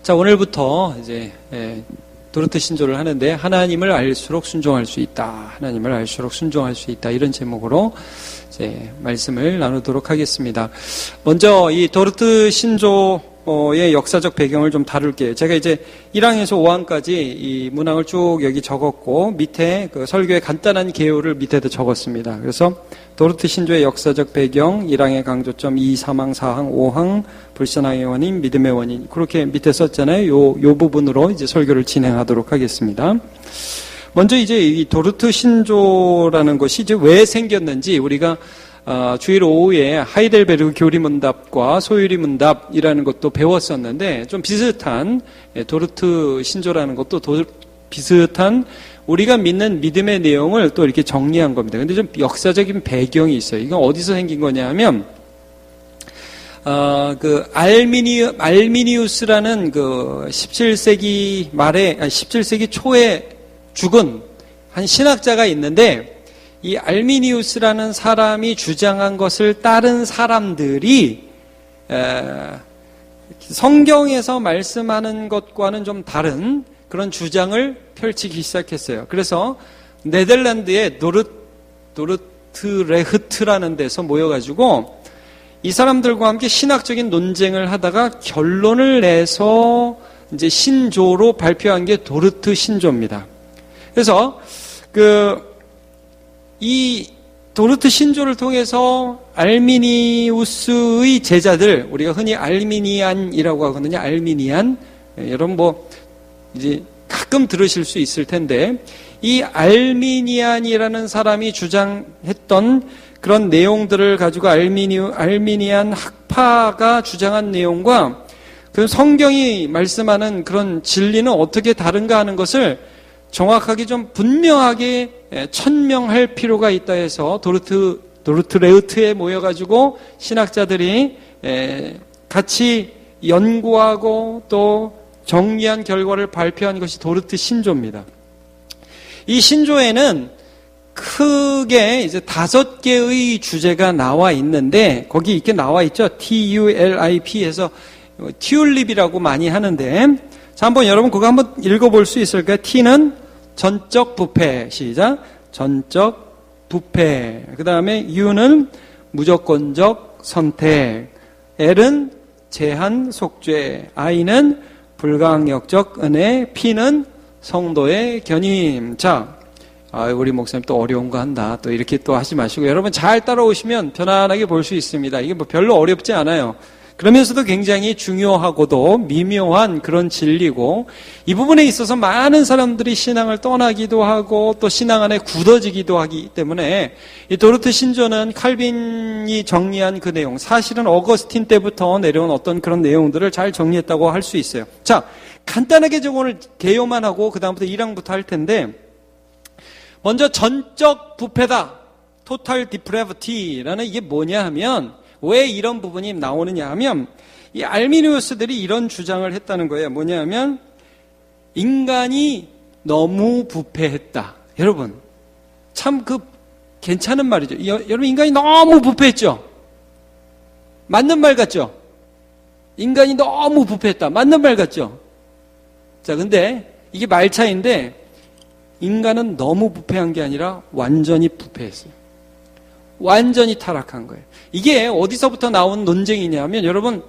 자, 오늘부터 이제 도르트 신조를 하는데 하나님을 알수록 순종할 수 있다. 하나님을 알수록 순종할 수 있다. 이런 제목으로 이제 말씀을 나누도록 하겠습니다. 먼저 이 도르트 신조의 역사적 배경을 좀 다룰게요. 제가 이제 1항에서 5항까지 이 문항을 쭉 여기 적었고 밑에 그 설교의 간단한 개요를 밑에도 적었습니다. 그래서 도르트 신조의 역사적 배경, 1항의 강조점, 2, 3항, 4항, 5항, 불신앙의 원인, 믿음의 원인, 그렇게 밑에 썼잖아요. 요 부분으로 이제 설교를 진행하도록 하겠습니다. 먼저 이제 이 도르트 신조라는 것이 이제 왜 생겼는지 우리가 주일 오후에 하이델베르그 교리문답과 소유리문답이라는 것도 배웠었는데 좀 비슷한 도르트 신조라는 것도 비슷한 우리가 믿는 믿음의 내용을 또 이렇게 정리한 겁니다. 근데 좀 역사적인 배경이 있어요. 이건 어디서 생긴 거냐면, 그 알미니우스라는 그 17세기 말에, 17세기 초에 죽은 한 신학자가 있는데, 이 알미니우스라는 사람이 주장한 것을 따른 사람들이 성경에서 말씀하는 것과는 좀 다른 그런 주장을 펼치기 시작했어요. 그래서 네덜란드의 도르트레흐트라는 데서 모여가지고 이 사람들과 함께 신학적인 논쟁을 하다가 결론을 내서 이제 신조로 발표한 게 도르트 신조입니다. 그래서 이 도르트 신조를 통해서 알미니우스의 제자들, 우리가 흔히 알미니안이라고 하거든요. 알미니안. 여러분 이제 가끔 들으실 수 있을 텐데, 이 알미니안이라는 사람이 주장했던 그런 내용들을 가지고 알미니안 학파가 주장한 내용과 그 성경이 말씀하는 그런 진리는 어떻게 다른가 하는 것을 정확하게 좀 분명하게 천명할 필요가 있다 해서 도르트레흐트에 모여가지고 신학자들이 같이 연구하고 또 정리한 결과를 발표한 것이 도르트 신조입니다. 이 신조에는 크게 이제 5개의 주제가 나와 있는데, 거기 이렇게 나와 있죠. TULIP에서 튤립이라고 많이 하는데, 자, 한번 여러분 그거 한번 읽어볼 수 있을까요? T는 전적 부패, 시작. 전적 부패. 그 다음에 U는 무조건적 선택. L은 제한 속죄. I는 불강력적 은혜, P는 성도의 견임. 자, 우리 목사님 또 어려운 거 한다. 또 이렇게 또 하지 마시고 여러분 잘 따라오시면 편안하게 볼 수 있습니다. 이게 뭐 별로 어렵지 않아요. 그러면서도 굉장히 중요하고도 미묘한 그런 진리고, 이 부분에 있어서 많은 사람들이 신앙을 떠나기도 하고 또 신앙 안에 굳어지기도 하기 때문에 이 도르트 신조는 칼빈이 정리한 그 내용, 사실은 어거스틴 때부터 내려온 어떤 그런 내용들을 잘 정리했다고 할 수 있어요. 자, 간단하게 좀 오늘 개요만 하고 그 다음부터 1항부터 할 텐데, 먼저 전적 부패다, 토탈 디프레비티라는 이게 뭐냐 하면, 왜 이런 부분이 나오느냐 하면, 이 알미니우스들이 이런 주장을 했다는 거예요. 뭐냐 하면, 인간이 너무 부패했다. 여러분, 참 괜찮은 말이죠. 여러분, 인간이 너무 부패했죠? 맞는 말 같죠? 인간이 너무 부패했다. 맞는 말 같죠? 자, 근데 이게 말 차이인데, 인간은 너무 부패한 게 아니라 완전히 부패했어요. 완전히 타락한 거예요. 이게 어디서부터 나온 논쟁이냐면, 여러분,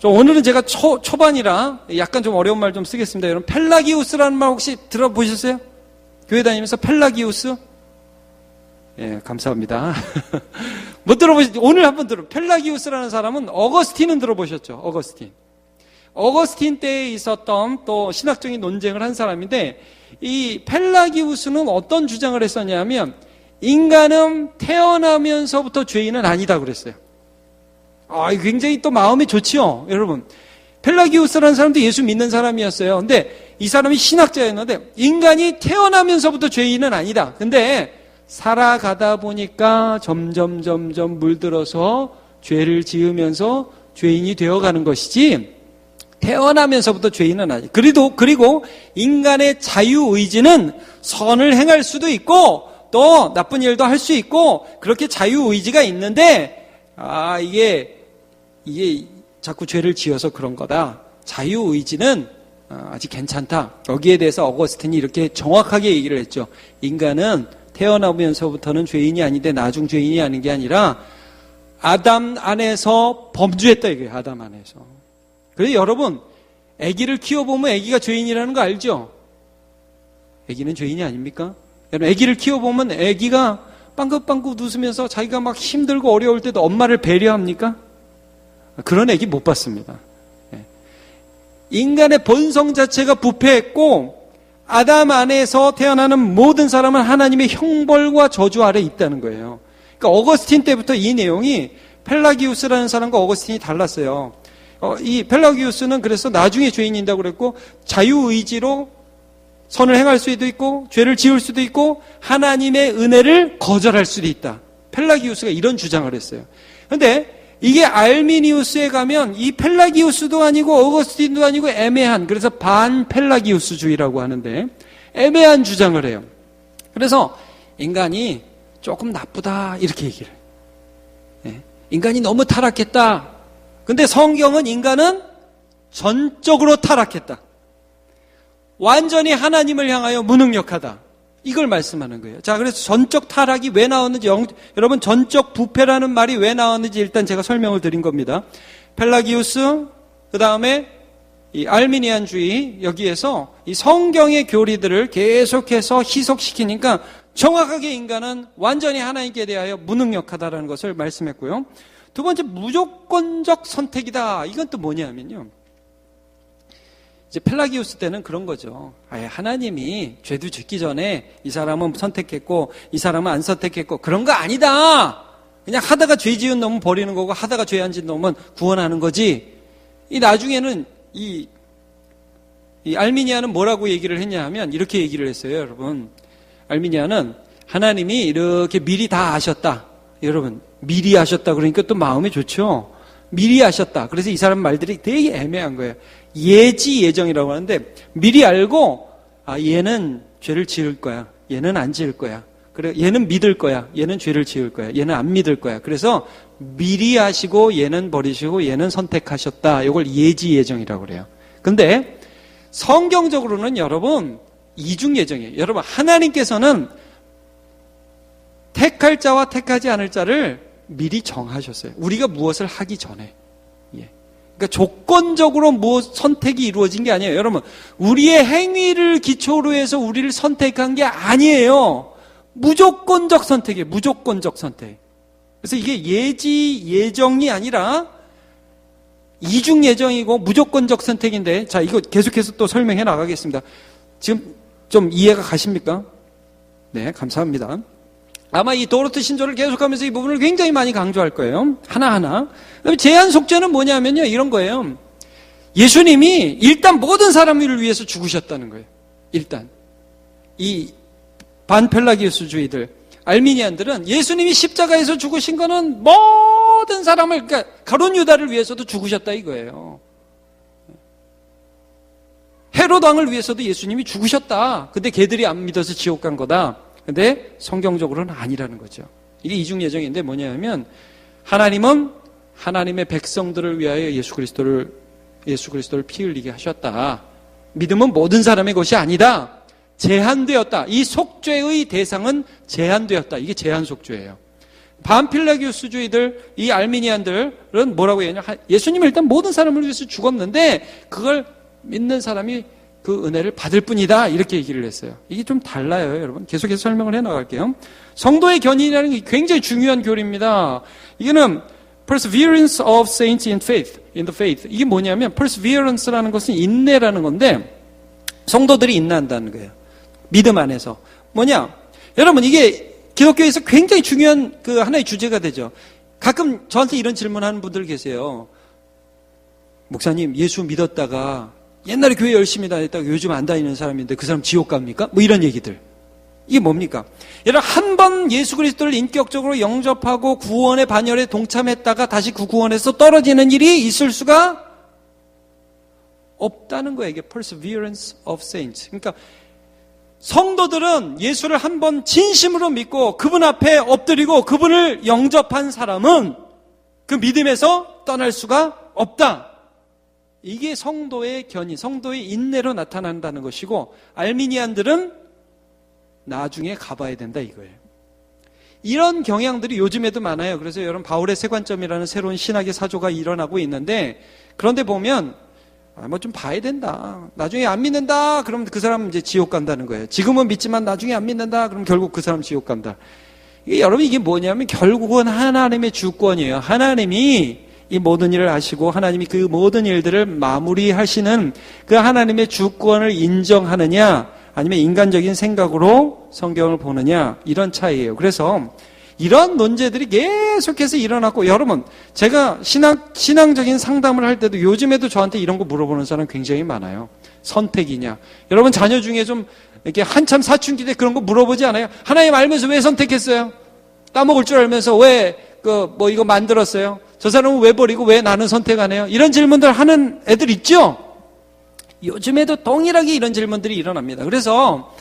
오늘은 제가 초반이라 약간 좀 어려운 말 좀 쓰겠습니다. 여러분, 펠라기우스라는 말 혹시 들어보셨어요? 교회 다니면서 펠라기우스? 예, 감사합니다. 못 오늘 한번 펠라기우스라는 사람은 어거스틴은 들어보셨죠? 어거스틴 때에 있었던 또 신학적인 논쟁을 한 사람인데, 이 펠라기우스는 어떤 주장을 했었냐면, 인간은 태어나면서부터 죄인은 아니다 그랬어요. 굉장히 또 마음이 좋지요, 여러분. 펠라기우스라는 사람도 예수 믿는 사람이었어요. 근데 이 사람이 신학자였는데, 인간이 태어나면서부터 죄인은 아니다. 근데 살아가다 보니까 점점 물들어서 죄를 지으면서 죄인이 되어가는 것이지, 태어나면서부터 죄인은 아니다. 그리고 인간의 자유의지는 선을 행할 수도 있고 또 나쁜 일도 할 수 있고, 그렇게 자유의지가 있는데, 이게 자꾸 죄를 지어서 그런 거다. 자유의지는 아직 괜찮다. 여기에 대해서 어거스틴이 이렇게 정확하게 얘기를 했죠. 인간은 태어나면서부터는 죄인이 아닌데 나중 죄인이 아닌 게 아니라 아담 안에서 범죄했다 이거예요. 아담 안에서. 그래서 여러분 아기를 키워보면 아기가 죄인이라는 거 알죠? 아기는 죄인이 아닙니까? 여러분 아기를 키워보면 아기가 빵긋빵긋 웃으면서 자기가 막 힘들고 어려울 때도 엄마를 배려합니까? 그런 아기 못 봤습니다. 인간의 본성 자체가 부패했고 아담 안에서 태어나는 모든 사람은 하나님의 형벌과 저주 아래 있다는 거예요. 그러니까 어거스틴 때부터 이 내용이 펠라기우스라는 사람과 어거스틴이 달랐어요. 이 펠라기우스는 그래서 나중에 죄인인다고 그랬고 자유의지로 선을 행할 수도 있고 죄를 지을 수도 있고 하나님의 은혜를 거절할 수도 있다. 펠라기우스가 이런 주장을 했어요. 그런데 이게 알미니우스에 가면 이 펠라기우스도 아니고 어거스틴도 아니고 애매한, 그래서 반펠라기우스주의라고 하는데 애매한 주장을 해요. 그래서 인간이 조금 나쁘다 이렇게 얘기를 해요. 인간이 너무 타락했다. 근데 성경은 인간은 전적으로 타락했다. 완전히 하나님을 향하여 무능력하다. 이걸 말씀하는 거예요. 자, 그래서 전적 타락이 왜 나왔는지, 여러분 전적 부패라는 말이 왜 나왔는지 일단 제가 설명을 드린 겁니다. 펠라기우스, 그 다음에 이 알미니안주의, 여기에서 이 성경의 교리들을 계속해서 희석시키니까 정확하게 인간은 완전히 하나님께 대하여 무능력하다라는 것을 말씀했고요. 두 번째, 무조건적 선택이다. 이건 또 뭐냐면요. 이제 펠라기우스 때는 그런 거죠. 하나님이 죄도 짓기 전에 이 사람은 선택했고 이 사람은 안 선택했고 그런 거 아니다. 그냥 하다가 죄 지은 놈은 버리는 거고 하다가 죄 안 지은 놈은 구원하는 거지. 이 나중에는 이 알미니아는 뭐라고 얘기를 했냐 하면 이렇게 얘기를 했어요. 여러분, 알미니아는 하나님이 이렇게 미리 다 아셨다. 여러분, 미리 아셨다 그러니까 또 마음이 좋죠. 미리 아셨다. 그래서 이 사람 말들이 되게 애매한 거예요. 예지 예정이라고 하는데 미리 알고 얘는 죄를 지을 거야. 얘는 안 지을 거야. 그래, 얘는 믿을 거야. 얘는 죄를 지을 거야. 얘는 안 믿을 거야. 그래서 미리 아시고 얘는 버리시고 얘는 선택하셨다. 이걸 예지 예정이라고 그래요. 근데 성경적으로는 여러분 이중 예정이에요. 여러분 하나님께서는 택할 자와 택하지 않을 자를 미리 정하셨어요. 우리가 무엇을 하기 전에. 그러니까 조건적으로 선택이 이루어진 게 아니에요. 여러분, 우리의 행위를 기초로 해서 우리를 선택한 게 아니에요. 무조건적 선택이에요. 무조건적 선택. 그래서 이게 예지 예정이 아니라 이중 예정이고 무조건적 선택인데, 자, 이거 계속해서 또 설명해 나가겠습니다. 지금 좀 이해가 가십니까? 네, 감사합니다. 아마 이 도로트 신조를 계속하면서 이 부분을 굉장히 많이 강조할 거예요. 하나하나. 그다음에 제한 속죄는 뭐냐면요, 이런 거예요. 예수님이 일단 모든 사람을 위해서 죽으셨다는 거예요. 일단 이 반펠라기우스주의들, 알미니안들은 예수님이 십자가에서 죽으신 거는 모든 사람을, 그러니까 가룟 유다를 위해서도 죽으셨다 이거예요. 헤롯 왕을 위해서도 예수님이 죽으셨다. 근데 걔들이 안 믿어서 지옥 간 거다. 근데 성경적으로는 아니라는 거죠. 이게 이중 예정인데 뭐냐면 하나님은 하나님의 백성들을 위하여 예수 그리스도를 피 흘리게 하셨다. 믿음은 모든 사람의 것이 아니다. 제한되었다. 이 속죄의 대상은 제한되었다. 이게 제한 속죄예요. 반필라기우스주의들, 이 알미니안들은 뭐라고 얘기하냐? 예수님은 일단 모든 사람을 위해서 죽었는데 그걸 믿는 사람이 그 은혜를 받을 뿐이다. 이렇게 얘기를 했어요. 이게 좀 달라요, 여러분. 계속해서 설명을 해나갈게요. 성도의 견인이라는 게 굉장히 중요한 교리입니다. 이거는 perseverance of saints in the faith. 이게 뭐냐면 perseverance라는 것은 인내라는 건데 성도들이 인내한다는 거예요. 믿음 안에서. 뭐냐? 여러분, 이게 기독교에서 굉장히 중요한 그 하나의 주제가 되죠. 가끔 저한테 이런 질문하는 분들 계세요. 목사님, 예수 믿었다가 옛날에 교회 열심히 다녔다가 요즘 안 다니는 사람인데 그 사람 지옥 갑니까? 뭐 이런 얘기들. 이게 뭡니까? 여러분, 한 번 예수 그리스도를 인격적으로 영접하고 구원의 반열에 동참했다가 다시 그 구원에서 떨어지는 일이 있을 수가 없다는 거예요. 이게 perseverance of saints. 그러니까 성도들은 예수를 한 번 진심으로 믿고 그분 앞에 엎드리고 그분을 영접한 사람은 그 믿음에서 떠날 수가 없다. 이게 성도의 견인, 성도의 인내로 나타난다는 것이고, 알미니안들은 나중에 가봐야 된다 이거예요. 이런 경향들이 요즘에도 많아요. 그래서 여러분 바울의 세관점이라는 새로운 신학의 사조가 일어나고 있는데, 그런데 보면 뭐 좀 봐야 된다. 나중에 안 믿는다. 그러면 그 사람은 이제 지옥 간다는 거예요. 지금은 믿지만 나중에 안 믿는다. 그럼 결국 그 사람 지옥 간다. 여러분 이게 뭐냐면 결국은 하나님의 주권이에요. 하나님이 이 모든 일을 하시고 하나님이 그 모든 일들을 마무리하시는 그 하나님의 주권을 인정하느냐 아니면 인간적인 생각으로 성경을 보느냐 이런 차이예요. 그래서 이런 논제들이 계속해서 일어났고, 여러분 제가 신앙적인 상담을 할 때도 요즘에도 저한테 이런 거 물어보는 사람 굉장히 많아요. 선택이냐. 여러분 자녀 중에 좀 이렇게 한참 사춘기 때 그런 거 물어보지 않아요? 하나님 알면서 왜 선택했어요? 따먹을 줄 알면서 왜 이거 만들었어요? 저 사람은 왜 버리고 왜 나는 선택 안 해요? 이런 질문들 하는 애들 있죠? 요즘에도 동일하게 이런 질문들이 일어납니다. 그래서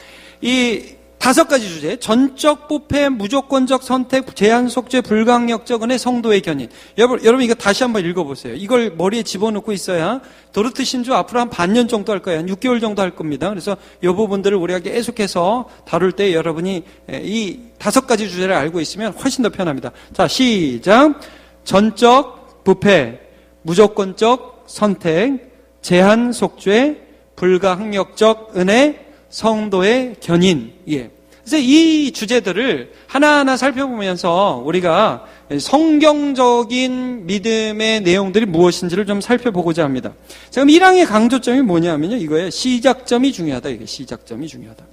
이 5가지 주제, 전적 부패, 무조건적 선택, 제한 속죄, 불강력적 은혜, 성도의 견인. 여러분 이거 다시 한번 읽어보세요. 이걸 머리에 집어넣고 있어야 도르트 신조 앞으로 한 반년 정도 할 거예요. 한 6개월 정도 할 겁니다. 그래서 이 부분들을 우리가 계속해서 다룰 때 여러분이 이 5가지 주제를 알고 있으면 훨씬 더 편합니다. 자, 시작. 전적 부패, 무조건적 선택, 제한 속죄, 불가항력적 은혜, 성도의 견인. 예. 그래서 이 주제들을 하나하나 살펴보면서 우리가 성경적인 믿음의 내용들이 무엇인지를 좀 살펴보고자 합니다. 자, 그럼 1항의 강조점이 뭐냐면요. 이거예요. 시작점이 중요하다. 이게 시작점이 중요하다.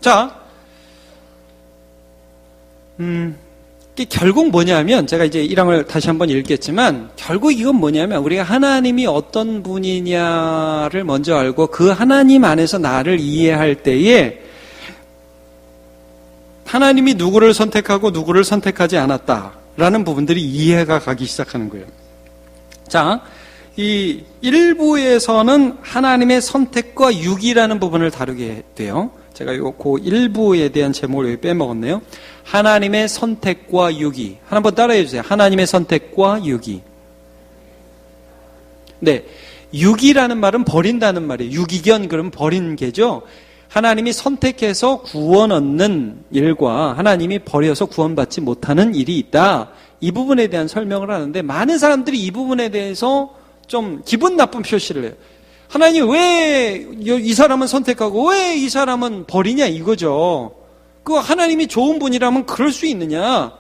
자, 결국 뭐냐면 제가 이제 1항을 다시 한번 읽겠지만 결국 이건 뭐냐면 우리가 하나님이 어떤 분이냐를 먼저 알고 그 하나님 안에서 나를 이해할 때에 하나님이 누구를 선택하고 누구를 선택하지 않았다라는 부분들이 이해가 가기 시작하는 거예요. 자, 이 1부에서는 하나님의 선택과 유기라는 부분을 다루게 돼요. 제가 그 1부에 대한 제목을 여기 빼먹었네요. 하나님의 선택과 유기. 한번 따라해 주세요. 하나님의 선택과 유기. 네. 유기라는 말은 버린다는 말이에요. 유기견, 그러면 버린 개죠. 하나님이 선택해서 구원 얻는 일과 하나님이 버려서 구원받지 못하는 일이 있다. 이 부분에 대한 설명을 하는데 많은 사람들이 이 부분에 대해서 좀 기분 나쁜 표시를 해요. 하나님 왜 이 사람은 선택하고 왜 이 사람은 버리냐 이거죠. 그 하나님이 좋은 분이라면 그럴 수 있느냐.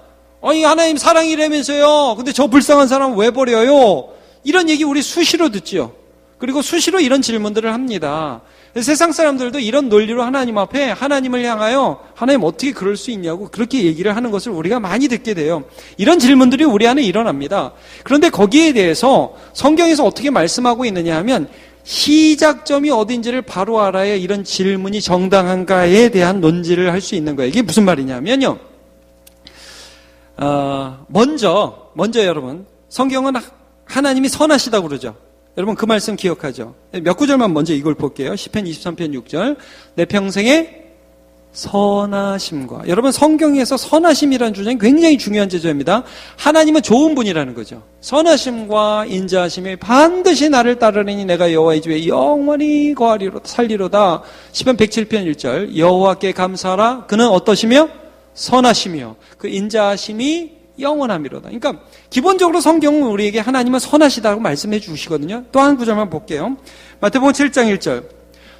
아니 하나님 사랑이라면서요. 근데 저 불쌍한 사람은 왜 버려요? 이런 얘기 우리 수시로 듣죠. 그리고 수시로 이런 질문들을 합니다. 세상 사람들도 이런 논리로 하나님 앞에 하나님을 향하여 하나님 어떻게 그럴 수 있냐고 그렇게 얘기를 하는 것을 우리가 많이 듣게 돼요. 이런 질문들이 우리 안에 일어납니다. 그런데 거기에 대해서 성경에서 어떻게 말씀하고 있느냐 하면 시작점이 어딘지를 바로 알아야 이런 질문이 정당한가에 대한 논지를 할 수 있는 거예요. 이게 무슨 말이냐면요. 먼저 여러분, 성경은 하나님이 선하시다고 그러죠. 여러분 그 말씀 기억하죠? 몇 구절만 먼저 이걸 볼게요. 시편 23편 6절. 내 평생에 선하심과. 여러분 성경에서 선하심이라는 주제는 굉장히 중요한 제조입니다. 하나님은 좋은 분이라는 거죠. 선하심과 인자하심이 반드시 나를 따르니 내가 여호와의 집에 영원히 거하리로다 살리로다. 시편 107편 1절. 여호와께 감사하라. 그는 어떠시며 선하시며 그 인자하심이 영원함이로다. 그러니까 기본적으로 성경은 우리에게 하나님은 선하시다고 말씀해 주시거든요. 또 한 구절만 볼게요. 마태복음 7장 1절.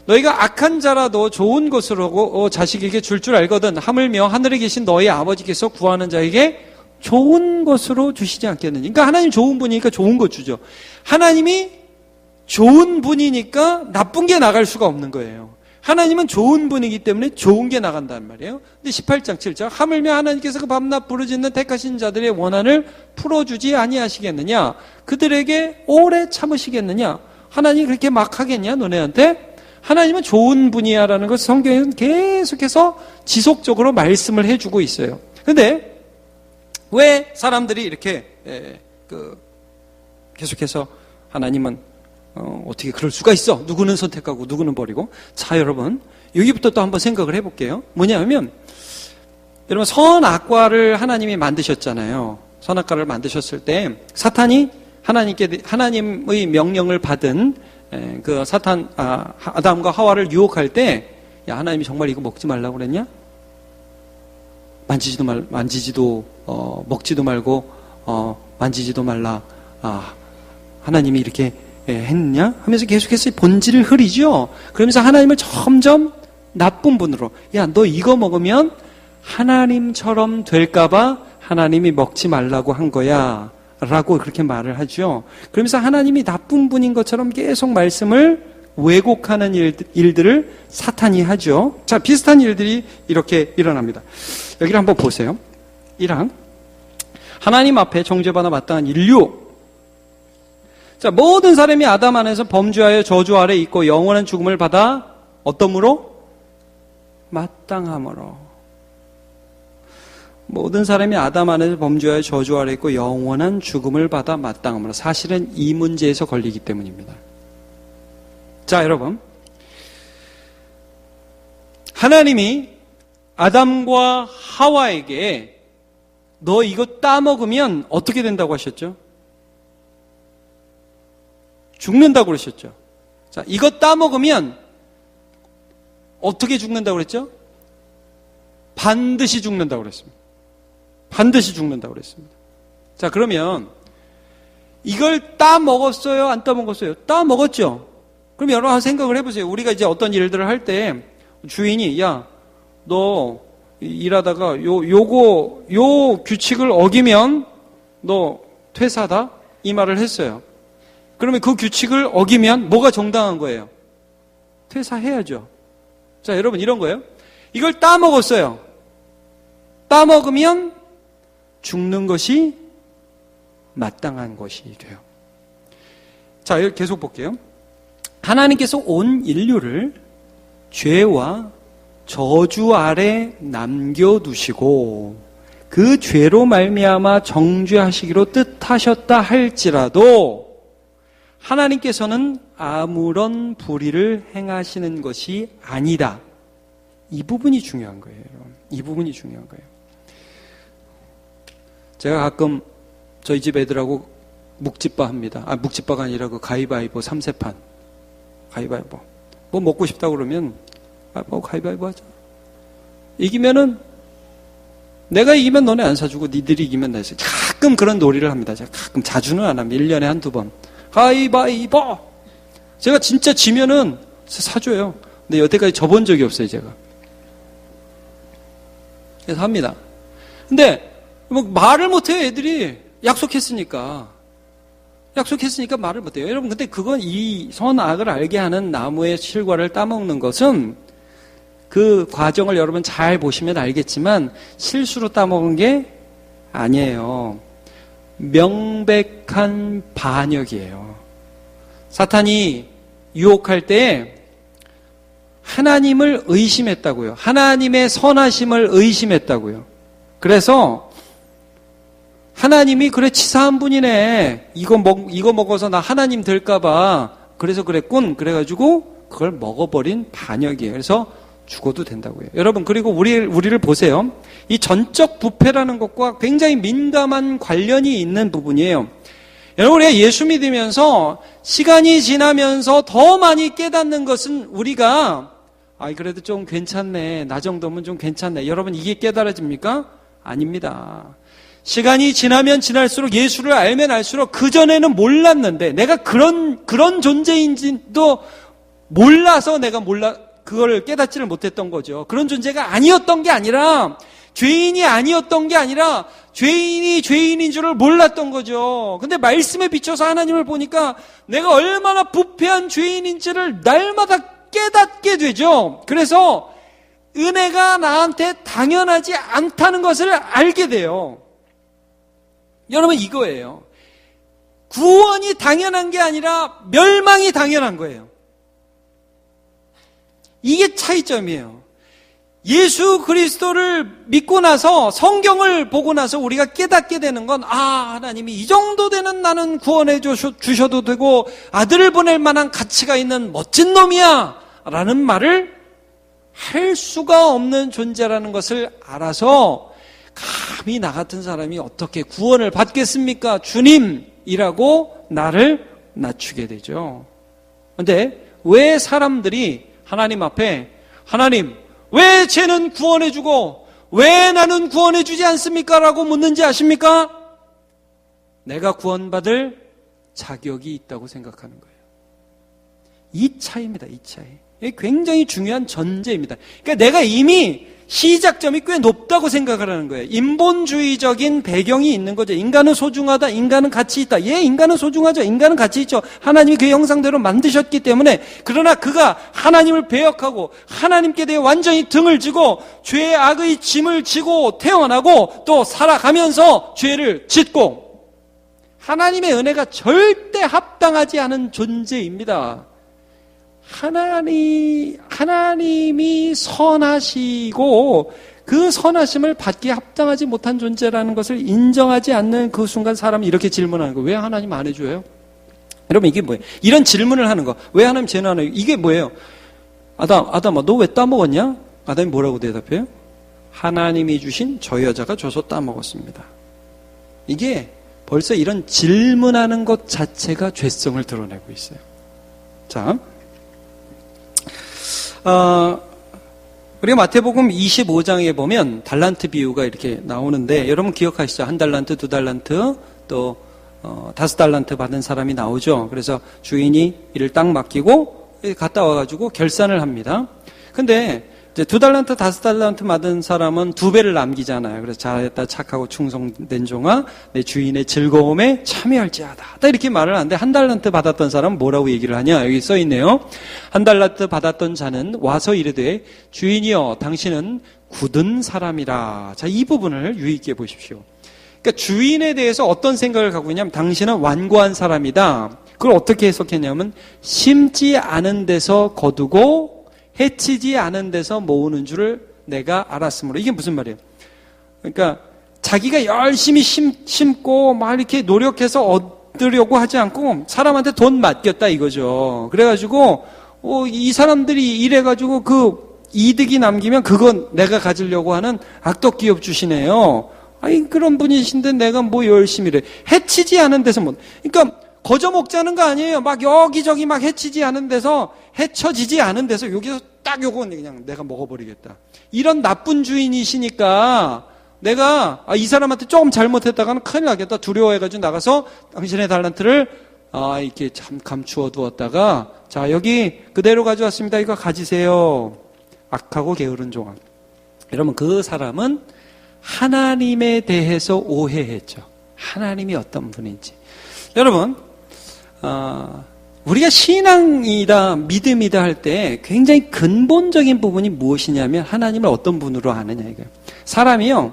너희가 악한 자라도 좋은 것으로 자식에게 줄 알거든 하물며 하늘에 계신 너희 아버지께서 구하는 자에게 좋은 것으로 주시지 않겠느냐. 그러니까 하나님 좋은 분이니까 좋은 것 주죠. 하나님이 좋은 분이니까 나쁜 게 나갈 수가 없는 거예요. 하나님은 좋은 분이기 때문에 좋은 게 나간다는 말이에요. 근데 18장 7절 하물며 하나님께서 그 밤낮 부르짖는 택하신 자들의 원한을 풀어주지 아니하시겠느냐. 그들에게 오래 참으시겠느냐. 하나님이 그렇게 막 하겠냐 너네한테. 하나님은 좋은 분이야라는 것을 성경에는 계속해서 지속적으로 말씀을 해주고 있어요. 그런데 왜 사람들이 이렇게 계속해서 하나님은 어떻게 그럴 수가 있어? 누구는 선택하고 누구는 버리고. 자, 여러분 여기부터 또 한번 생각을 해볼게요. 뭐냐면 여러분 선악과를 하나님이 만드셨잖아요. 선악과를 만드셨을 때 사탄이 하나님의 명령을 받은 그 아담과 하와를 유혹할 때, 야, 하나님이 정말 이거 먹지 말라고 그랬냐? 먹지도 말고 만지지도 말라. 하나님이 이렇게 했느냐? 하면서 계속해서 본질을 흐리죠. 그러면서 하나님을 점점 나쁜 분으로, 야, 너 이거 먹으면 하나님처럼 될까봐 하나님이 먹지 말라고 한 거야 라고 그렇게 말을 하죠. 그러면서 하나님이 나쁜 분인 것처럼 계속 말씀을 왜곡하는 일들을 사탄이 하죠. 자, 비슷한 일들이 이렇게 일어납니다. 여기를 한번 보세요. 1항, 하나님 앞에 정죄받아 마땅한 인류. 자, 모든 사람이 아담 안에서 범죄하여 저주 아래 있고 영원한 죽음을 받아 어떠므로? 마땅함으로. 모든 사람이 아담 안에서 범죄하여 저주 아래 있고 영원한 죽음을 받아 마땅함으로. 사실은 이 문제에서 걸리기 때문입니다. 자, 여러분, 하나님이 아담과 하와에게 너 이거 따먹으면 어떻게 된다고 하셨죠? 죽는다고 그러셨죠. 자, 이거 따먹으면 어떻게 죽는다고 그랬죠? 반드시 죽는다고 그랬습니다. 반드시 죽는다고 그랬습니다. 자, 그러면 이걸 따먹었어요? 안 따먹었어요? 따먹었죠? 그럼 여러분 생각을 해보세요. 우리가 이제 어떤 일들을 할 때 주인이, 야, 너 일하다가 요 규칙을 어기면 너 퇴사다? 이 말을 했어요. 그러면 그 규칙을 어기면 뭐가 정당한 거예요? 퇴사해야죠. 자, 여러분 이런 거예요. 이걸 따먹었어요. 따먹으면 죽는 것이 마땅한 것이 돼요. 자, 여기 계속 볼게요. 하나님께서 온 인류를 죄와 저주 아래 남겨두시고 그 죄로 말미암아 정죄하시기로 뜻하셨다 할지라도 하나님께서는 아무런 불의를 행하시는 것이 아니다. 이 부분이 중요한 거예요. 이 부분이 중요한 거예요. 제가 가끔 저희 집 애들하고 묵집바 합니다. 묵집바가 아니라 그 가위바위보 3세판. 가위바위보. 뭐 먹고 싶다 그러면 뭐 가위바위보 하자. 이기면은 내가 이기면 너네 안 사주고 니들이 이기면 나 사주고. 가끔 그런 놀이를 합니다. 제가 가끔 자주는 안 합니다. 1년에 한두 번. 가위바위보. 제가 진짜 지면은 사줘요. 근데 여태까지 져본 적이 없어요, 제가. 그래서 합니다. 근데 뭐 말을 못해요, 애들이. 약속했으니까 말을 못해요. 여러분, 근데 그건 이 선악을 알게 하는 나무의 실과를 따먹는 것은 그 과정을 여러분 잘 보시면 알겠지만 실수로 따먹은 게 아니에요. 명백한 반역이에요. 사탄이 유혹할 때 하나님을 의심했다고요. 하나님의 선하심을 의심했다고요. 그래서 하나님이 그래 치사한 분이네. 이거 먹어서 나 하나님 될까봐 그래서 그랬군. 그래가지고 그걸 먹어버린 반역이에요. 그래서 죽어도 된다고요. 여러분, 그리고 우리를 보세요. 이 전적 부패라는 것과 굉장히 민감한 관련이 있는 부분이에요. 여러분, 우리가 예수 믿으면서 시간이 지나면서 더 많이 깨닫는 것은 우리가 그래도 좀 괜찮네. 나 정도면 좀 괜찮네. 여러분, 이게 깨달아집니까? 아닙니다. 시간이 지나면 지날수록 예수를 알면 알수록 그전에는 몰랐는데 내가 그런 존재인지도 몰라서 그걸 깨닫지를 못했던 거죠. 그런 존재가 아니었던 게 아니라 죄인이 아니었던 게 아니라 죄인이 죄인인 줄을 몰랐던 거죠. 근데 말씀에 비춰서 하나님을 보니까 내가 얼마나 부패한 죄인인지를 날마다 깨닫게 되죠. 그래서 은혜가 나한테 당연하지 않다는 것을 알게 돼요. 여러분, 이거예요. 구원이 당연한 게 아니라 멸망이 당연한 거예요. 이게 차이점이에요. 예수 그리스도를 믿고 나서 성경을 보고 나서 우리가 깨닫게 되는 건 하나님이 이 정도 되는 나는 구원해 주셔도 되고 아들을 보낼 만한 가치가 있는 멋진 놈이야 라는 말을 할 수가 없는 존재라는 것을 알아서 감히 나 같은 사람이 어떻게 구원을 받겠습니까? 주님이라고 나를 낮추게 되죠. 그런데 왜 사람들이 하나님 앞에 하나님 왜 쟤는 구원해주고 왜 나는 구원해주지 않습니까? 라고 묻는지 아십니까? 내가 구원받을 자격이 있다고 생각하는 거예요. 이 차이입니다. 이 차이. 이게 굉장히 중요한 전제입니다. 그러니까 내가 이미 시작점이 꽤 높다고 생각을 하는 거예요. 인본주의적인 배경이 있는 거죠. 인간은 소중하다. 인간은 가치 있다. 예, 인간은 소중하죠. 인간은 가치 있죠. 하나님이 그 형상대로 만드셨기 때문에. 그러나 그가 하나님을 배역하고 하나님께 대해 완전히 등을 지고 죄의 악의 짐을 지고 태어나고 또 살아가면서 죄를 짓고 하나님의 은혜가 절대 합당하지 않은 존재입니다. 하나님이 선하시고 그 선하심을 받기에 합당하지 못한 존재라는 것을 인정하지 않는 그 순간 사람이 이렇게 질문하는 거예요. 왜 하나님 안 해줘요? 여러분 이게 뭐예요? 이런 질문을 하는 거. 왜 하나님 죄는 안 해요? 이게 뭐예요? 아담아 너 왜 따먹었냐? 아담이 뭐라고 대답해요? 하나님이 주신 저 여자가 줘서 따먹었습니다. 이게 벌써 이런 질문하는 것 자체가 죄성을 드러내고 있어요. 자, 우리가 마태복음 25장에 보면 달란트 비유가 이렇게 나오는데 여러분 기억하시죠? 1달란트, 2달란트, 또 5달란트 받은 사람이 나오죠. 그래서 주인이 이를 딱 맡기고 갔다 와가지고 결산을 합니다. 근데 이제 2달란트, 5달란트 받은 사람은 2배를 남기잖아요. 그래서 잘했다, 착하고 충성된 종아, 내 주인의 즐거움에 참여할지어다. 딱 이렇게 말을 하는데 1달란트 받았던 사람은 뭐라고 얘기를 하냐? 여기 써 있네요. 1달란트 받았던 자는 와서 이르되 주인이여, 당신은 굳은 사람이라. 자, 이 부분을 유의 있게 보십시오. 그러니까 주인에 대해서 어떤 생각을 갖고 있냐면 당신은 완고한 사람이다. 그걸 어떻게 해석했냐면 심지 않은 데서 거두고 해치지 않은 데서 모으는 줄을 내가 알았으므로. 이게 무슨 말이에요? 그러니까 자기가 열심히 심고 막 이렇게 노력해서 얻으려고 하지 않고 사람한테 돈 맡겼다 이거죠. 그래가지고 이 사람들이 이래가지고 그 이득이 남기면 그건 내가 가지려고 하는 악덕 기업 주시네요. 아니 그런 분이신데 내가 뭐 열심히 해. 해치지 않은 데서 뭐. 그러니까 거저 먹자는 거 아니에요. 막 여기저기 막 해치지 않은 데서, 해쳐지지 않은 데서 여기서 딱 요건 그냥 내가 먹어버리겠다. 이런 나쁜 주인이시니까 내가 이 사람한테 조금 잘못했다가는 큰일 나겠다. 두려워해가지고 나가서 당신의 달란트를 이렇게 참 감추어 두었다가 자 여기 그대로 가져왔습니다. 이거 가지세요. 악하고 게으른 종아. 여러분 그 사람은 하나님에 대해서 오해했죠. 하나님이 어떤 분인지. 여러분 우리가 신앙이다, 믿음이다 할 때 굉장히 근본적인 부분이 무엇이냐면 하나님을 어떤 분으로 아느냐 이거예요. 사람이요,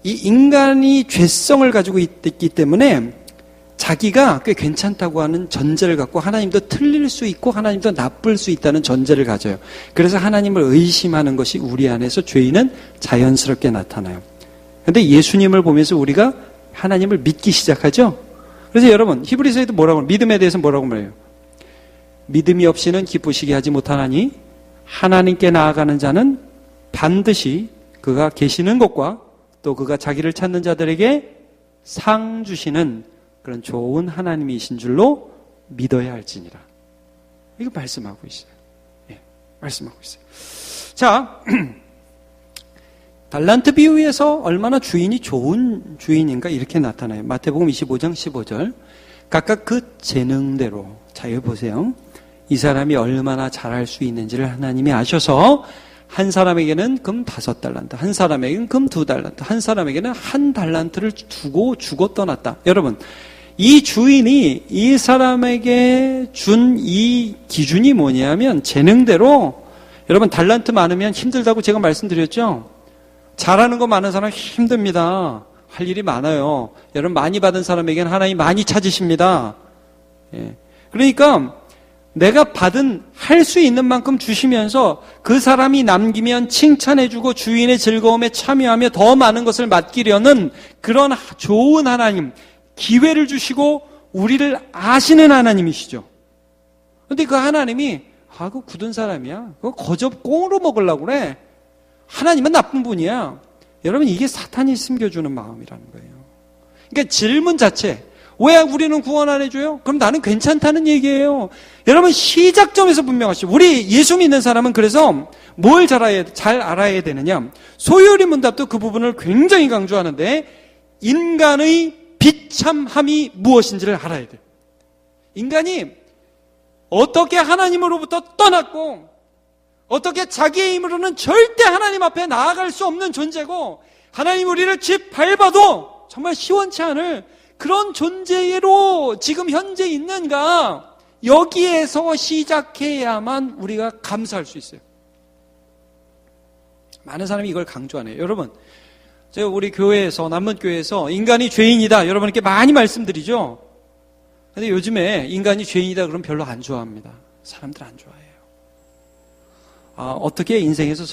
이 인간이 죄성을 가지고 있기 때문에 자기가 꽤 괜찮다고 하는 전제를 갖고 하나님도 틀릴 수 있고 하나님도 나쁠 수 있다는 전제를 가져요. 그래서 하나님을 의심하는 것이 우리 안에서 죄인은 자연스럽게 나타나요. 그런데 예수님을 보면서 우리가 하나님을 믿기 시작하죠. 그래서 여러분 히브리서에도 뭐라고 믿음에 대해서 뭐라고 말해요? 믿음이 없이는 기쁘시게 하지 못하나니 하나님께 나아가는 자는 반드시 그가 계시는 것과 또 그가 자기를 찾는 자들에게 상 주시는 그런 좋은 하나님이신 줄로 믿어야 할지니라. 이거 말씀하고 있어요. 예, 말씀하고 있어요. 자, 달란트 비유에서 얼마나 주인이 좋은 주인인가 이렇게 나타나요. 마태복음 25장 15절. 각각 그 재능대로. 자, 여기 보세요. 이 사람이 얼마나 잘할 수 있는지를 하나님이 아셔서 한 사람에게는 금 5달란트, 한 사람에게는 금 2달란트, 한 사람에게는 1달란트를 두고 주고 떠났다. 여러분, 이 주인이 이 사람에게 준 이 기준이 뭐냐면 재능대로. 여러분 달란트 많으면 힘들다고 제가 말씀드렸죠. 잘하는 거 많은 사람 힘듭니다. 할 일이 많아요. 여러분 많이 받은 사람에게는 하나님 많이 찾으십니다. 예. 그러니까 내가 받은 할 수 있는 만큼 주시면서 그 사람이 남기면 칭찬해주고 주인의 즐거움에 참여하며 더 많은 것을 맡기려는 그런 좋은 하나님, 기회를 주시고 우리를 아시는 하나님이시죠. 그런데 그 하나님이 그거 굳은 사람이야. 그거 거저 꽁으로 먹으려고 그래. 하나님은 나쁜 분이야. 여러분, 이게 사탄이 숨겨주는 마음이라는 거예요. 그러니까 질문 자체, 왜 우리는 구원 안 해줘요? 그럼 나는 괜찮다는 얘기예요. 여러분, 시작점에서 분명하시죠. 우리 예수 믿는 사람은 그래서 뭘 잘 알아야 되느냐? 소요리 문답도 그 부분을 굉장히 강조하는데, 인간의 비참함이 무엇인지를 알아야 돼요. 인간이 어떻게 하나님으로부터 떠났고, 어떻게 자기의 힘으로는 절대 하나님 앞에 나아갈 수 없는 존재고, 하나님 우리를 짓밟아도 정말 시원치 않을 그런 존재로 지금 현재 있는가, 여기에서 시작해야만 우리가 감사할 수 있어요. 많은 사람이 이걸 강조하네요. 여러분, 제가 우리 교회에서, 남문교회에서 인간이 죄인이다 여러분께 많이 말씀드리죠. 근데 요즘에 인간이 죄인이다 그러면 별로 안 좋아합니다. 사람들 안 좋아해요. 어떻게 인생에서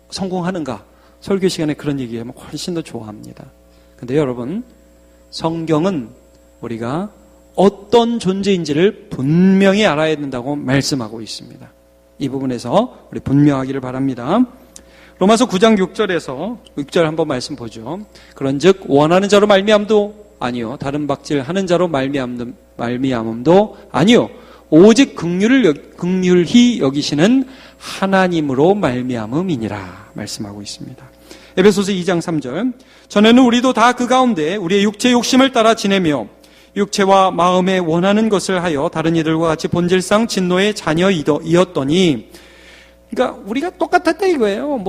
성공하는가, 설교 시간에 그런 얘기하면 훨씬 더 좋아합니다. 근데 여러분, 성경은 우리가 어떤 존재인지를 분명히 알아야 된다고 말씀하고 있습니다. 이 부분에서 우리 분명하기를 바랍니다. 로마서 9장 6절 한번 말씀 보죠. 그런즉 원하는 자로 말미암도 아니요, 다른 박질하는 자로 말미암음도 아니요, 오직 긍휼히 여기시는 하나님으로 말미암음이니라 말씀하고 있습니다. 에베소서 2장 3절, 전에는 우리도 다 그 가운데 우리의 육체 욕심을 따라 지내며 육체와 마음에 원하는 것을 하여 다른 이들과 같이 본질상 진노의 자녀이었더니, 그러니까 우리가 똑같았다 이거예요.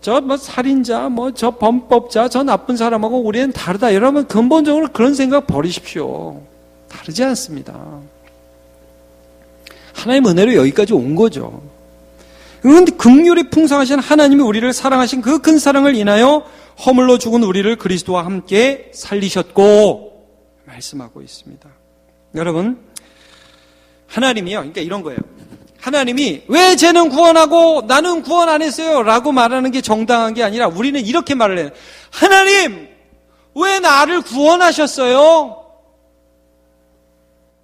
저 살인자, 저 범법자, 저 나쁜 사람하고 우리는 다르다. 여러분, 근본적으로 그런 생각 버리십시오. 다르지 않습니다. 하나님의 은혜로 여기까지 온 거죠. 그런데 긍휼이 풍성하신 하나님이 우리를 사랑하신 그 큰 사랑을 인하여 허물로 죽은 우리를 그리스도와 함께 살리셨고 말씀하고 있습니다. 여러분, 하나님이요, 그러니까 이런 거예요. 하나님이 왜 쟤는 구원하고 나는 구원 안 했어요? 라고 말하는 게 정당한 게 아니라 우리는 이렇게 말을 해요. 하나님, 왜 나를 구원하셨어요?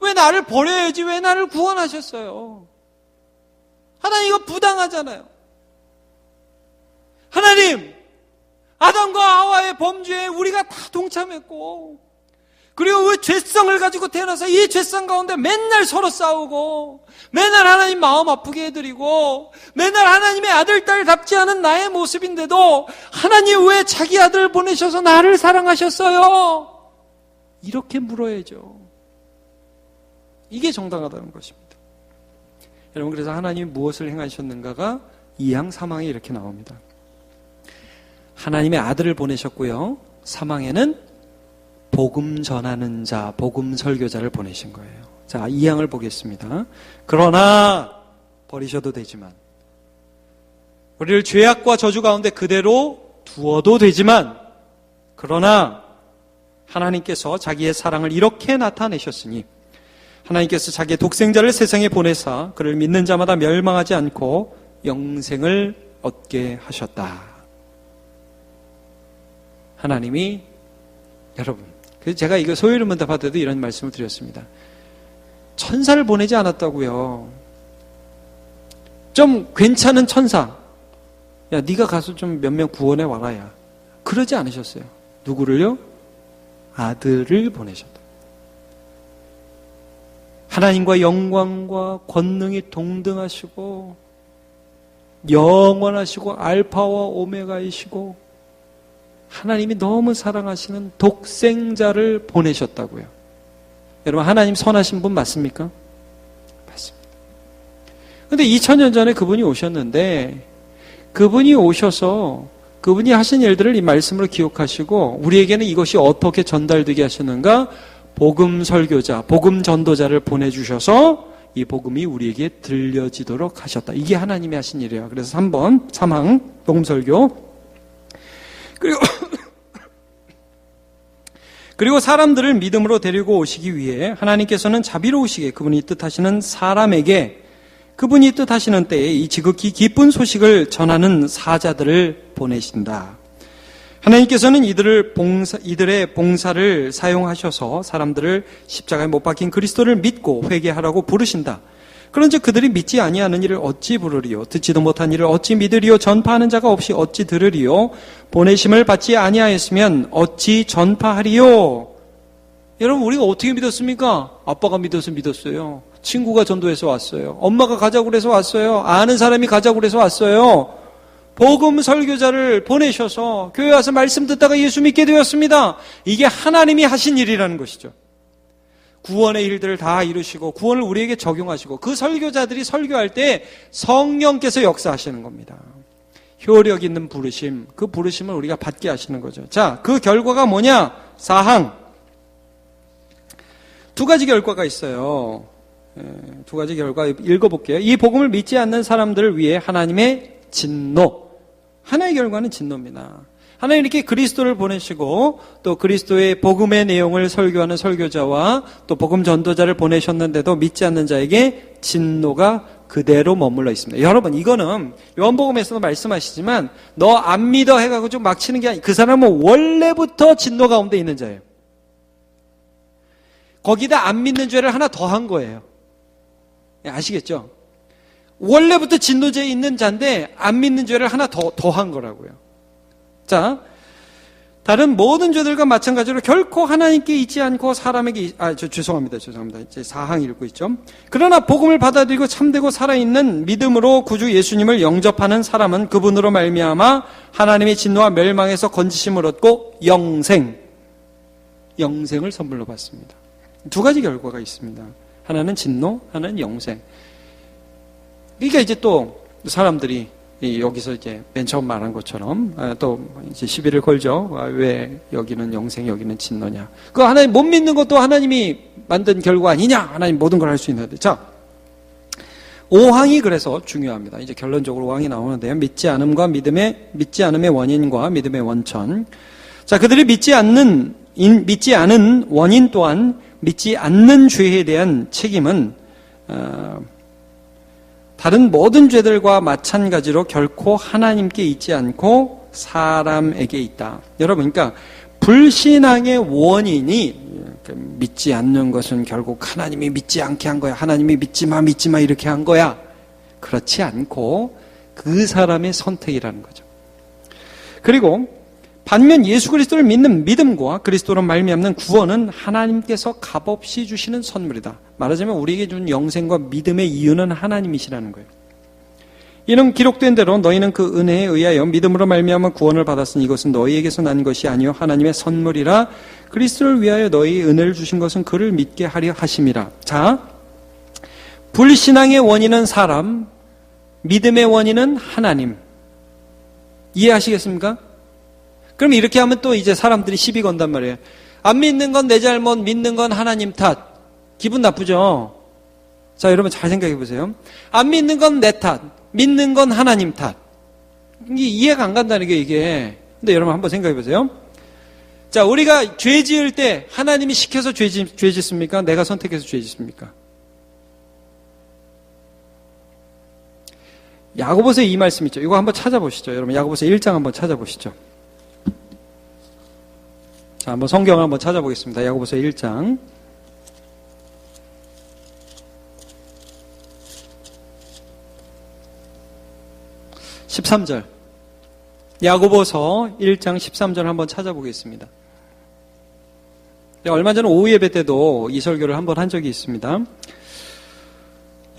왜 나를 버려야지 왜 나를 구원하셨어요? 하나님, 이거 부당하잖아요. 하나님, 아담과 하와의 범죄에 우리가 다 동참했고, 그리고 왜 죄성을 가지고 태어나서 이 죄성 가운데 맨날 서로 싸우고, 맨날 하나님 마음 아프게 해드리고, 맨날 하나님의 아들, 딸답지 않은 나의 모습인데도 하나님 왜 자기 아들을 보내셔서 나를 사랑하셨어요? 이렇게 물어야죠. 이게 정당하다는 것입니다. 여러분, 그래서 하나님이 무엇을 행하셨는가가 2항 3항에 이렇게 나옵니다. 하나님의 아들을 보내셨고요, 3항에는 복음 전하는 자, 복음 설교자를 보내신 거예요. 자, 2항을 보겠습니다. 그러나 버리셔도 되지만, 우리를 죄악과 저주 가운데 그대로 두어도 되지만, 그러나 하나님께서 자기의 사랑을 이렇게 나타내셨으니 하나님께서 자기의 독생자를 세상에 보내사 그를 믿는 자마다 멸망하지 않고 영생을 얻게 하셨다. 하나님이, 여러분, 그래서 제가 이거 소요리 문답할 때도 이런 말씀을 드렸습니다. 천사를 보내지 않았다고요. 좀 괜찮은 천사, 야, 네가 가서 좀 몇 명 구원해 와라, 야. 그러지 않으셨어요. 누구를요? 아들을 보내셨다. 하나님과 영광과 권능이 동등하시고 영원하시고 알파와 오메가이시고 하나님이 너무 사랑하시는 독생자를 보내셨다고요. 여러분, 하나님 선하신 분 맞습니까? 맞습니다. 그런데 2000년 전에 그분이 오셨는데, 그분이 오셔서 그분이 하신 일들을 이 말씀으로 기억하시고 우리에게는 이것이 어떻게 전달되게 하시는가? 복음 설교자, 복음 전도자를 보내주셔서 이 복음이 우리에게 들려지도록 하셨다. 이게 하나님이 하신 일이에요. 그래서 3번, 3항 복음 설교. 그리고 사람들을 믿음으로 데리고 오시기 위해 하나님께서는 자비로우시게 그분이 뜻하시는 사람에게 그분이 뜻하시는 때에 이 지극히 기쁜 소식을 전하는 사자들을 보내신다. 하나님께서는 이들의 봉사를 사용하셔서 사람들을 십자가에 못 박힌 그리스도를 믿고 회개하라고 부르신다. 그런즉 그들이 믿지 아니하는 일을 어찌 부르리요? 듣지도 못한 일을 어찌 믿으리요? 전파하는 자가 없이 어찌 들으리요? 보내심을 받지 아니하였으면 어찌 전파하리요? 여러분, 우리가 어떻게 믿었습니까? 아빠가 믿어서 믿었어요. 친구가 전도해서 왔어요. 엄마가 가자고 그래서 왔어요. 아는 사람이 가자고 그래서 왔어요. 복음 설교자를 보내셔서 교회 와서 말씀 듣다가 예수 믿게 되었습니다. 이게 하나님이 하신 일이라는 것이죠. 구원의 일들을 다 이루시고 구원을 우리에게 적용하시고 그 설교자들이 설교할 때 성령께서 역사하시는 겁니다. 효력 있는 부르심, 그 부르심을 우리가 받게 하시는 거죠. 자, 그 결과가 뭐냐? 사항. 두 가지 결과가 있어요. 두 가지 결과 읽어볼게요. 이 복음을 믿지 않는 사람들을 위해 하나님의 진노. 하나의 결과는 진노입니다. 하나님 이렇게 그리스도를 보내시고 또 그리스도의 복음의 내용을 설교하는 설교자와 또 복음 전도자를 보내셨는데도 믿지 않는 자에게 진노가 그대로 머물러 있습니다. 여러분, 이거는 요한복음에서도 말씀하시지만 너 안 믿어 해가지고 좀 막 치는 게 아니고 그 사람은 원래부터 진노 가운데 있는 자예요. 거기다 안 믿는 죄를 하나 더 한 거예요. 아시겠죠? 원래부터 진노죄에 있는 자인데 안 믿는 죄를 하나 더 한 거라고요. 자, 다른 모든 죄들과 마찬가지로 결코 하나님께 있지 않고 사람에게 죄송합니다. 이제 4항 읽고 있죠. 그러나 복음을 받아들이고 참되고 살아있는 믿음으로 구주 예수님을 영접하는 사람은 그분으로 말미암아 하나님의 진노와 멸망에서 건지심을 얻고 영생을 선물로 받습니다. 두 가지 결과가 있습니다. 하나는 진노, 하나는 영생. 그러니까 이제 또 사람들이 여기서 이제 맨 처음 말한 것처럼 또 이제 시비를 걸죠. 왜 여기는 영생, 여기는 진노냐. 그 하나님 못 믿는 것도 하나님이 만든 결과 아니냐. 하나님 모든 걸 할 수 있는데. 자, 5항이 그래서 중요합니다. 이제 결론적으로 5항이 나오는데요. 믿지 않음의 원인과 믿음의 원천. 자, 그들이 믿지 않는 원인 또한 믿지 않는 죄에 대한 책임은 다른 모든 죄들과 마찬가지로 결코 하나님께 있지 않고 사람에게 있다. 여러분, 그러니까 불신앙의 원인이 믿지 않는 것은 결국 하나님이 믿지 않게 한 거야. 하나님이 믿지 마 이렇게 한 거야. 그렇지 않고 그 사람의 선택이라는 거죠. 그리고 반면 예수 그리스도를 믿는 믿음과 그리스도로 말미암는 구원은 하나님께서 값없이 주시는 선물이다. 말하자면 우리에게 준 영생과 믿음의 이유는 하나님이시라는 거예요. 이는 기록된 대로 너희는 그 은혜에 의하여 믿음으로 말미암아 구원을 받았으니 이것은 너희에게서 난 것이 아니요 하나님의 선물이라. 그리스도를 위하여 너희 은혜를 주신 것은 그를 믿게 하려 하심이라. 자, 불신앙의 원인은 사람, 믿음의 원인은 하나님. 이해하시겠습니까? 그럼 이렇게 하면 또 이제 사람들이 시비 건단 말이에요. 안 믿는 건 내 잘못, 믿는 건 하나님 탓. 기분 나쁘죠? 자, 여러분 잘 생각해 보세요. 안 믿는 건 내 탓, 믿는 건 하나님 탓. 이게 이해가 안 간다는 게 이게. 근데 여러분 한번 생각해 보세요. 자, 우리가 죄 지을 때 하나님이 시켜서 죄 짓습니까? 내가 선택해서 죄 짓습니까? 야고보서에 이 말씀 있죠. 이거 한번 찾아보시죠. 여러분 야고보서 1장 한번 찾아보시죠. 자, 한번 성경을 한번 찾아보겠습니다. 야고보서 1장. (13절) 야고보서 1장 13절 한번 찾아보겠습니다. 얼마 전 오후 예배 때도 이 설교를 한번 한 적이 있습니다.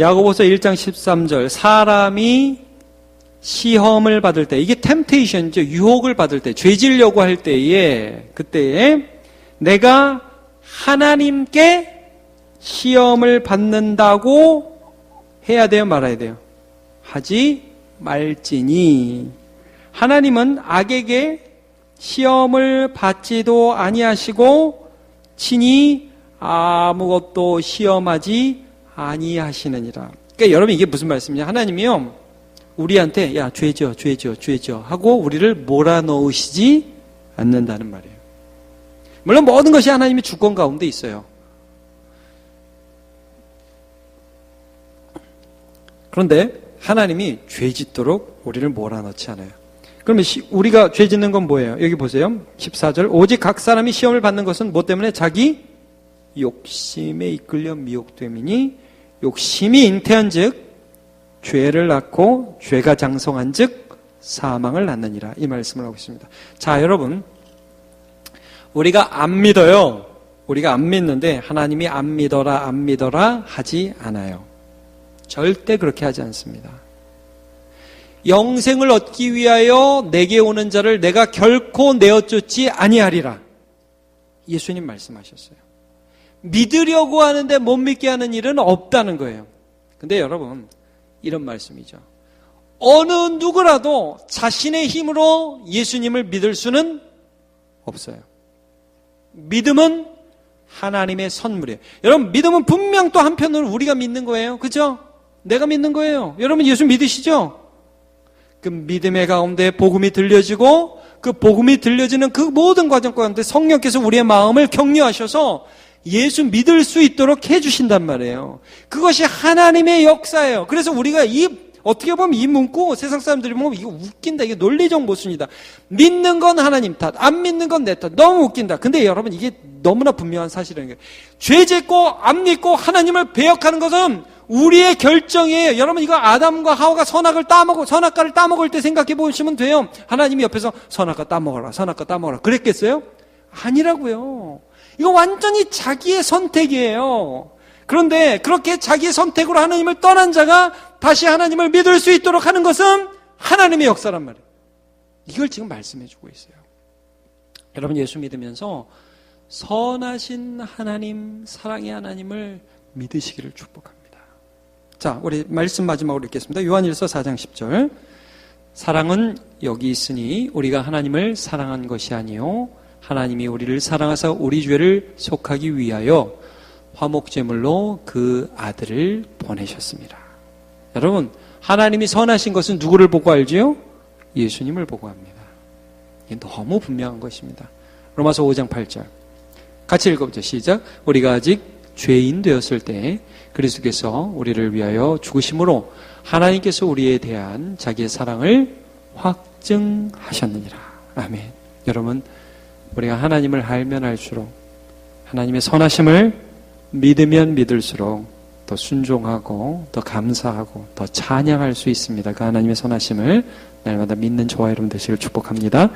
야고보서 1장 13절 사람이 시험을 받을 때, 이게 템테이션이죠. 유혹을 받을 때, 죄 지으려고 할 때에, 그때에 내가 하나님께 시험을 받는다고 해야 돼요, 말아야 돼요? 하지 말지니 하나님은 악에게 시험을 받지도 아니하시고 친히 아무것도 시험하지 아니하시느니라. 그러니까 여러분 이게 무슨 말씀이냐? 하나님이요 우리한테 야 죄 지어 하고 우리를 몰아넣으시지 않는다는 말이에요. 물론 모든 것이 하나님의 주권 가운데 있어요. 그런데 하나님이 죄 짓도록 우리를 몰아넣지 않아요. 그러면 우리가 죄 짓는 건 뭐예요? 여기 보세요. 14절 오직 각 사람이 시험을 받는 것은 뭐 때문에? 자기 욕심에 이끌려 미혹됨이니 욕심이 잉태한 즉 죄를 낳고 죄가 장성한 즉 사망을 낳느니라. 이 말씀을 하고 있습니다. 자, 여러분, 우리가 안 믿어요. 우리가 안 믿는데 하나님이 안 믿어라 하지 않아요. 절대 그렇게 하지 않습니다. 영생을 얻기 위하여 내게 오는 자를 내가 결코 내어쫓지 아니하리라. 예수님 말씀하셨어요. 믿으려고 하는데 못 믿게 하는 일은 없다는 거예요. 근데 여러분, 이런 말씀이죠. 어느 누구라도 자신의 힘으로 예수님을 믿을 수는 없어요. 믿음은 하나님의 선물이에요. 여러분, 믿음은 분명 또 한편으로 우리가 믿는 거예요. 그죠? 내가 믿는 거예요. 여러분, 예수 믿으시죠? 그 믿음의 가운데 복음이 들려지고 그 복음이 들려지는 그 모든 과정 가운데 성령께서 우리의 마음을 격려하셔서 예수 믿을 수 있도록 해주신단 말이에요. 그것이 하나님의 역사예요. 그래서 우리가 어떻게 보면 이 문구 세상 사람들이 보면 이거 웃긴다. 이게 논리적 모순이다. 믿는 건 하나님 탓, 안 믿는 건 내 탓. 너무 웃긴다. 근데 여러분, 이게 너무나 분명한 사실인 거예요. 죄 짓고 안 믿고 하나님을 배역하는 것은 우리의 결정이에요. 여러분, 이거 아담과 하와가 선악과를 따먹을 때 생각해 보시면 돼요. 하나님이 옆에서 선악과 따먹어라 그랬겠어요? 아니라고요. 이거 완전히 자기의 선택이에요. 그런데 그렇게 자기의 선택으로 하나님을 떠난 자가 다시 하나님을 믿을 수 있도록 하는 것은 하나님의 역사란 말이에요. 이걸 지금 말씀해 주고 있어요. 여러분, 예수 믿으면서 선하신 하나님, 사랑의 하나님을 믿으시기를 축복합니다. 자, 우리 말씀 마지막으로 읽겠습니다. 요한일서 4장 10절. 사랑은 여기 있으니 우리가 하나님을 사랑한 것이 아니요 하나님이 우리를 사랑하사 우리 죄를 속하기 위하여 화목제물로 그 아들을 보내셨습니다. 여러분, 하나님이 선하신 것은 누구를 보고 알지요? 예수님을 보고 합니다. 이게 너무 분명한 것입니다. 로마서 5장 8절 같이 읽어보죠. 시작. 우리가 아직 죄인 되었을 때 그리스도께서 우리를 위하여 죽으심으로 하나님께서 우리에 대한 자기의 사랑을 확증하셨느니라. 아멘. 여러분, 우리가 하나님을 알면 알수록 하나님의 선하심을 믿으면 믿을수록 더 순종하고 더 감사하고 더 찬양할 수 있습니다. 그 하나님의 선하심을 날마다 믿는 저와 여러분 되시길 축복합니다.